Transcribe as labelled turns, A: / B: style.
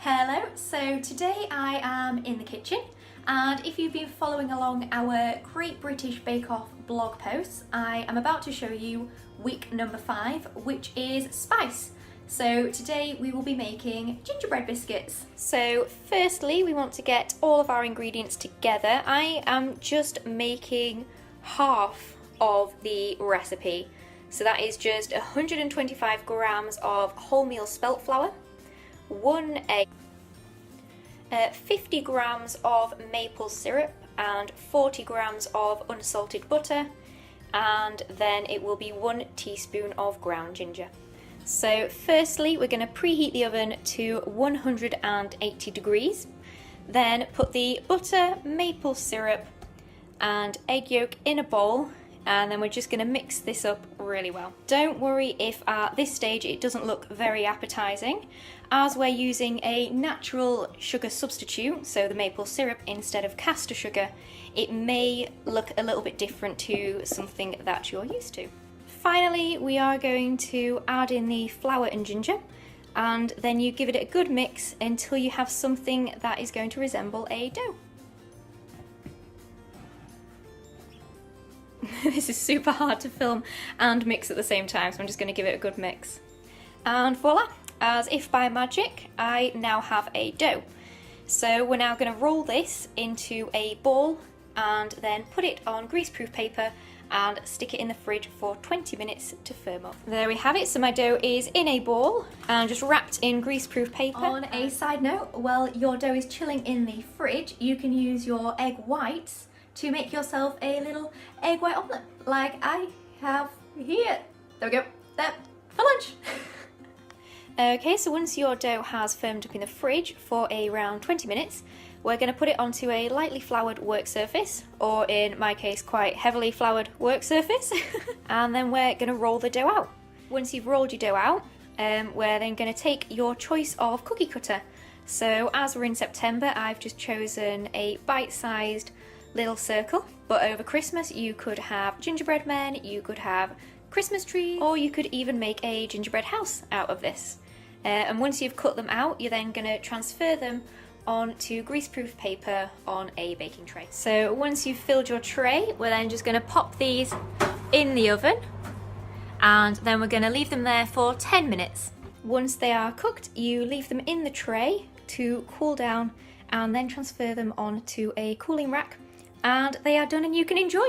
A: Hello, so today I am in the kitchen, and if you've been following along our Great British Bake Off blog posts, I am about to show you week number 5, which is spice. So today we will be making gingerbread biscuits. So firstly we want to get all of our ingredients together. I am just making half of the recipe. So that is just 125 grams of wholemeal spelt flour, 1 egg, 50 grams of maple syrup and 40 grams of unsalted butter, and then it will be 1 teaspoon of ground ginger. So firstly we're going to preheat the oven to 180 degrees, then put the butter, maple syrup and egg yolk in a bowl, and then we're just going to mix this up really well. Don't worry if at this stage it doesn't look very appetizing, as we're using a natural sugar substitute, so the maple syrup instead of caster sugar. It may look a little bit different to something that you're used to. Finally, we are going to add in the flour and ginger, and then you give it a good mix until you have something that is going to resemble a dough. This is super hard to film and mix at the same time, so I'm just going to give it a good mix. And voila, as if by magic, I now have a dough. So we're now going to roll this into a ball and then put it on greaseproof paper and stick it in the fridge for 20 minutes to firm up. There we have it, so my dough is in a ball and just wrapped in greaseproof paper. On a side note, while your dough is chilling in the fridge, you can use your egg whites to make yourself a little egg white omelette, like I have here. There we go, there, for lunch. Okay, so once your dough has firmed up in the fridge for around 20 minutes, we're going to put it onto a lightly floured work surface, or in my case quite heavily floured work surface, and then we're going to roll the dough out. Once you've rolled your dough out, we're then going to take your choice of cookie cutter. So as we're in September, I've just chosen a bite-sized little circle, but over Christmas you could have gingerbread men, you could have Christmas trees, or you could even make a gingerbread house out of this. And once you've cut them out, you're then going to transfer them onto greaseproof paper on a baking tray. So once you've filled your tray, we're then just going to pop these in the oven, and then we're going to leave them there for 10 minutes. Once they are cooked, you leave them in the tray to cool down and then transfer them onto a cooling rack, and they are done and you can enjoy.